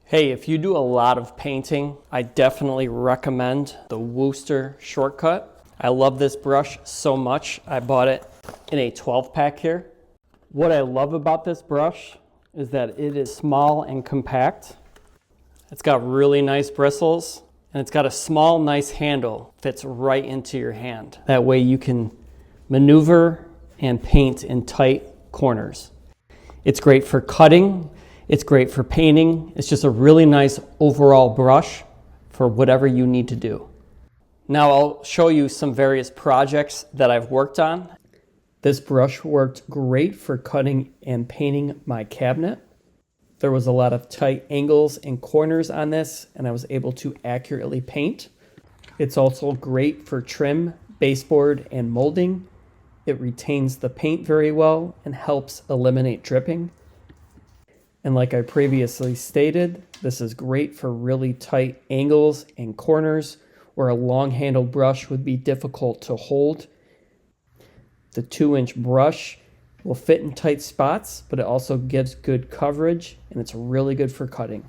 Hey, if you do a lot of painting, I definitely recommend the Wooster Shortcut. I love this brush so much. I bought it in a 12 pack here. What I love about this brush is that it is small and compact. It's got really nice bristles and it's got a small, nice handle. Fits right into your hand. That way you can maneuver and paint in tight corners. It's great for cutting. It's great for painting. It's just a really nice overall brush for whatever you need to do. Now I'll show you some various projects that I've worked on. This brush worked great for cutting and painting my cabinet. There was a lot of tight angles and corners on this, and I was able to accurately paint. It's also great for trim, baseboard, and molding. It retains the paint very well and helps eliminate dripping. And like I previously stated, this is great for really tight angles and corners where a long-handled brush would be difficult to hold. The 2-inch brush will fit in tight spots, but it also gives good coverage, and it's really good for cutting.